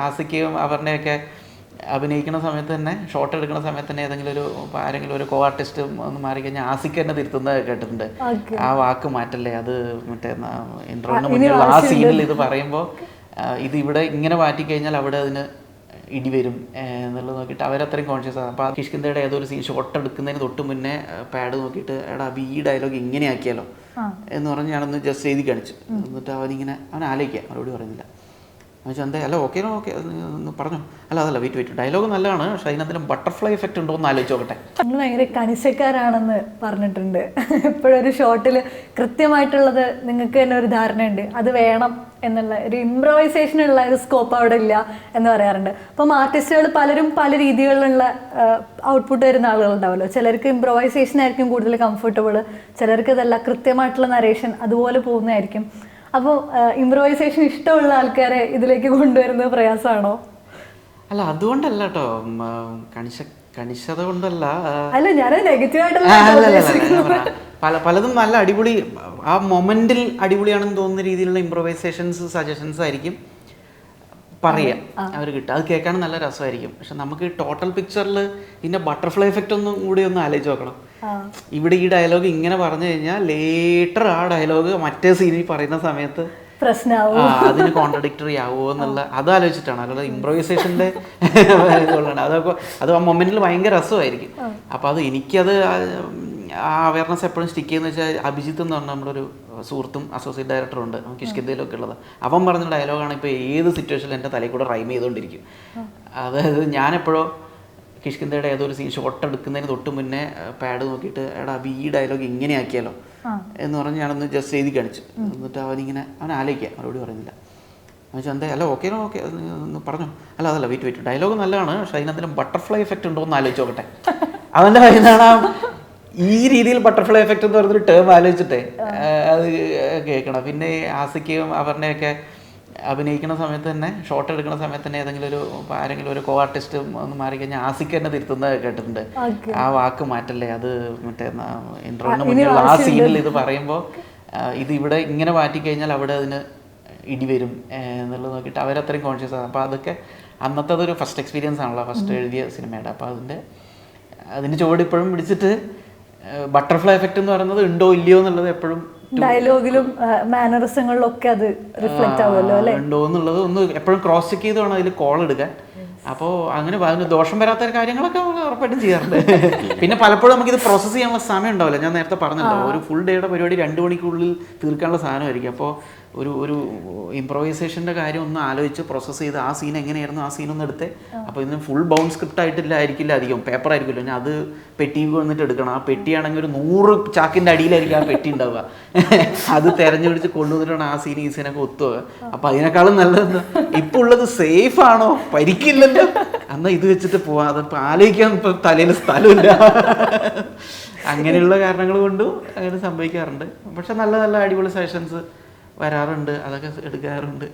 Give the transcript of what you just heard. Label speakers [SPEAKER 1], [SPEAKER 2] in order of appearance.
[SPEAKER 1] ആസിക്കയും അവരുടെയൊക്കെ അഭിനയിക്കുന്ന സമയത്ത് തന്നെ ഷോട്ട് എടുക്കുന്ന സമയത്ത് തന്നെ ഏതെങ്കിലും ഒരു ആരെങ്കിലും ഒരു കോ ആർട്ടിസ്റ്റ് ഒന്ന് മാറിക്കഴിഞ്ഞാൽ ആസിക്ക തന്നെ തിരുത്തുന്നത് കേട്ടിട്ടുണ്ട്. ആ വാക്ക് മാറ്റല്ലേ, അത് മറ്റേ ഇൻട്രോന് മുന്നിലുള്ള ആ സീനിൽ ഇത് പറയുമ്പോൾ ഇത് ഇവിടെ ഇങ്ങനെ മാറ്റിക്കഴിഞ്ഞാൽ അവിടെ അതിന് ഇടി വരും എന്നുള്ളത് നോക്കിയിട്ട് അവരത്രയും കോൺഷ്യസ് ആണ്. അപ്പോൾ ആ കിഷ്കിന്ധയുടെ ഏതോ ഒരു സീൻ ഷോട്ട് എടുക്കുന്നതിന് തൊട്ട് മുന്നേ പാഡ് നോക്കിയിട്ട് എടാ ഈ ഡയലോഗ് ഇങ്ങനെ ആക്കിയാലോ എന്ന് പറഞ്ഞ് ഞാനൊന്ന് ജസ്റ്റ് എഴുതി കാണിച്ചു. എന്നിട്ട് അവൻ ആലോചിക്കുക, മറുപടി പറയുന്നില്ല. എന്താ അല്ല ഓക്കെ ഒന്ന് പറഞ്ഞു. അതല്ല വെയിറ്റ് ഡയലോഗ് നല്ലതാണ്, പക്ഷെ അതിനെന്തെങ്കിലും ബട്ടർഫ്ലൈ എഫക്റ്റ് ഉണ്ടോ എന്ന് ആലോചിച്ച് നോക്കട്ടെ.
[SPEAKER 2] നിങ്ങൾ ഭയങ്കര കണിശക്കാരാണെന്ന് പറഞ്ഞിട്ടുണ്ട്. എപ്പോഴൊരു ഷോട്ടിൽ കൃത്യമായിട്ടുള്ളത് നിങ്ങൾക്ക് തന്നെ ഒരു ധാരണയുണ്ട്, അത് വേണം എന്നുള്ള ഒരു ഇംപ്രവൈസേഷനുള്ള ഒരു സ്കോപ്പ് അവിടെ ഇല്ല എന്ന് പറയാറുണ്ട്. അപ്പം ആർട്ടിസ്റ്റുകൾ പലരും പല രീതികളിലുള്ള ഔട്ട്പുട്ട് വരുന്ന ആളുകളുണ്ടാവുമല്ലോ. ചിലർക്ക് ഇംപ്രവൈസേഷൻ ആയിരിക്കും കൂടുതൽ കംഫർട്ടബിൾ, ചിലർക്ക് ഇതല്ല കൃത്യമായിട്ടുള്ള നരേഷൻ അതുപോലെ പോകുന്നതായിരിക്കും. അപ്പോൾ ഇംപ്രവൈസേഷൻ ഇഷ്ടമുള്ള ആൾക്കാരെ ഇതിലേക്ക് കൊണ്ടുവരുന്നത് പ്രയാസമാണോ?
[SPEAKER 1] അല്ല അതുകൊണ്ടല്ല കേട്ടോ, കണിശത കൊണ്ടല്ല.
[SPEAKER 2] അല്ല ഞാൻ നെഗറ്റീവായിട്ട്
[SPEAKER 1] പലതും നല്ല അടിപൊളി, ആ മൊമെന്റിൽ അടിപൊളിയാണെന്ന് തോന്നുന്ന രീതിയിലുള്ള ഇംപ്രവൈസേഷൻസ് സജഷൻസ് ആയിരിക്കും പറയാം അവർ കിട്ടുക. അത് കേൾക്കാൻ നല്ല രസമായിരിക്കും. പക്ഷെ നമുക്ക് ടോട്ടൽ പിക്ചറിൽ ഇതിൻ്റെ ബട്ടർഫ്ലൈ എഫക്റ്റ് ഒന്നും കൂടി ഒന്ന് ആലോചിച്ച് നോക്കണം. ഇവിടെ ഈ ഡയലോഗ് ഇങ്ങനെ പറഞ്ഞു കഴിഞ്ഞാൽ ലേറ്റർ ആ ഡയലോഗ് മറ്റേ സീനിൽ പറയുന്ന സമയത്ത് അതിന് കോൺട്രഡിക്ടറി ആവുമോ എന്നുള്ള അത് ആലോചിച്ചിട്ടാണ്. അല്ലാതെ ഇംപ്രവൈസേഷൻ്റെ അതൊക്കെ അത് ആ മൊമെന്റിൽ ഭയങ്കര രസമായിരിക്കും. അപ്പം അത് എനിക്കത് ആ അവയർനെസ് എപ്പോഴും സ്റ്റിക്ക് ചെയ്യുന്ന വെച്ചാൽ അഭിജിത്ത് എന്ന് പറഞ്ഞാൽ നമ്മളൊരു സുഹൃത്തും അസോസിയേറ്റ് ഡയറക്ടറും ഉണ്ട്, കിഷ്കിന്ധയിലൊക്കെ ഉള്ളത്. അവൻ പറഞ്ഞ ഡയലോഗാണ് ഇപ്പോൾ ഏത് സിറ്റുവേഷനിൽ എൻ്റെ തലയിൽ കൂടെ റൈം ചെയ്തുകൊണ്ടിരിക്കും. അതായത് ഞാനെപ്പോഴോ കിഷ്കിന്ധയുടെ ഏതോ ഒരു സീൻ ഷോട്ട് എടുക്കുന്നതിന് തൊട്ട് മുന്നേ പാഡ് നോക്കിയിട്ട് എടാ ഈ ഡയലോഗ് ഇങ്ങനെ ആക്കിയാലോ എന്ന് പറഞ്ഞ് ഞാനൊന്ന് ജസ്റ്റ് എഴുതി കാണിച്ചു. എന്നിട്ട് അവൻ ആലോചിക്കുക, മറുപടി പറയുന്നില്ല. എന്താ അല്ല ഓക്കെ ഒന്ന് പറഞ്ഞു. അതല്ല വെയിറ്റ് ഡയലോഗ് നല്ലതാണ്, പക്ഷെ അതിനെന്തെങ്കിലും ബട്ടർഫ്ലൈ എഫക്റ്റ് ഉണ്ടോ എന്ന് ആലോചിച്ച് നോക്കട്ടെ. അവൻ്റെ പറയുന്നതാണ് ഈ രീതിയിൽ ബട്ടർഫ്ലൈ എഫക്റ്റ് എന്ന് പറഞ്ഞൊരു ടേം ആലോചിച്ചിട്ടേ അത് കേൾക്കണം. പിന്നെ ആസിക്കയും അവരുടെയൊക്കെ അഭിനയിക്കുന്ന സമയത്ത് തന്നെ ഷോട്ട് എടുക്കുന്ന സമയത്ത് തന്നെ ആരെങ്കിലും ഒരു കോ ആർട്ടിസ്റ്റ് ഒന്ന് മാറിക്കഴിഞ്ഞാൽ ആസിക്ക തന്നെ തിരുത്തുന്നത് കേട്ടിട്ടുണ്ട്. ആ വാക്ക് മാറ്റല്ലേ, അത് മറ്റേ ഇൻട്രോന് മുന്നിലുള്ള ആ സീനിൽ ഇത് പറയുമ്പോൾ ഇത് ഇവിടെ ഇങ്ങനെ മാറ്റിക്കഴിഞ്ഞാൽ അവിടെ അതിന് ഇടി വരും എന്നുള്ളത് നോക്കിയിട്ട് അവരത്രയും കോൺഷ്യസ് ആണ്. അപ്പോൾ അതൊക്കെ അന്നത്തെ അതൊരു ഫസ്റ്റ് എക്സ്പീരിയൻസ് ആണല്ലോ, ഫസ്റ്റ് എഴുതിയ സിനിമയുടെ. അപ്പോൾ അതിൻ്റെ ചുവട് ഇപ്പോഴും പിടിച്ചിട്ട് ബട്ടർഫ്ലൈ എഫക്റ്റ് എന്ന് പറയുന്നത് ഉണ്ടോ ഇല്ലയോ എന്നുള്ളത് എപ്പോഴും
[SPEAKER 2] ഡയലോഗിലും മാനറിസങ്ങളിലും ഒക്കെ അത് റിഫ്ലക്റ്റ് ആവുമല്ലോ അല്ലേ,
[SPEAKER 1] ഉണ്ടോ എന്നുള്ളത് ഒന്ന് എപ്പോഴും ക്രോസ് ചെക്ക് ചെയ്ത് വേണം അതിൽ കോൾ എടുക്കാൻ. അപ്പോൾ അങ്ങനെ അതിന് ദോഷം വരാത്ത കാര്യങ്ങളൊക്കെ നമ്മൾ ഉറപ്പായിട്ടും ചെയ്യാറുണ്ട്. പിന്നെ പലപ്പോഴും നമുക്കിത് പ്രോസസ്സ് ചെയ്യാനുള്ള സമയം ഉണ്ടാവില്ല. ഞാൻ നേരത്തെ പറഞ്ഞല്ലോ, ഒരു ഫുൾ ഡേയുടെ പരിപാടി 2 മണിക്കുള്ളിൽ തീർക്കാനുള്ള സാധനമായിരിക്കും. അപ്പോൾ ഒരു ഇംപ്രവൈസേഷൻ്റെ കാര്യം ഒന്ന് ആലോചിച്ച് പ്രോസസ്സ് ചെയ്ത് ആ സീൻ എങ്ങനെയായിരുന്നു ആ സീനൊന്നും എടുത്ത്. അപ്പോൾ ഇതിന് ഫുൾ ബൗണ്ട് സ്ക്രിപ്റ്റ് ആയിട്ടില്ല അധികം പേപ്പർ ആയിരിക്കുമല്ലോ. ഞാൻ അത് പെട്ടി വന്നിട്ട് എടുക്കണം. ആ പെട്ടിയാണെങ്കിൽ ഒരു 100 ചാക്കിൻ്റെ അടിയിലായിരിക്കും ആ പെട്ടി ഉണ്ടാവുക. അത് തെരഞ്ഞെടുത്ത് കൊണ്ടുവന്നിട്ടാണ് ആ സീൻ ഈ സീനൊക്കെ ഒത്തുക. അപ്പോൾ അതിനേക്കാളും നല്ലത് ഇപ്പോൾ ഉള്ളത് സേഫ് ആണോ, പരിക്കില്ലല്ലോ, എന്നാൽ ഇത് വെച്ചിട്ട് പോവാം. അതിപ്പോൾ ആലോചിക്കാൻ ഇപ്പം തലയിൽ സ്ഥലമില്ല. അങ്ങനെയുള്ള കാരണങ്ങൾ കൊണ്ടും അങ്ങനെ സംഭവിക്കാറുണ്ട്. പക്ഷെ നല്ല നല്ല അടിപൊളി സെഷൻസ് വരാറുണ്ട്, അതൊക്കെ എടുക്കാറുണ്ട്.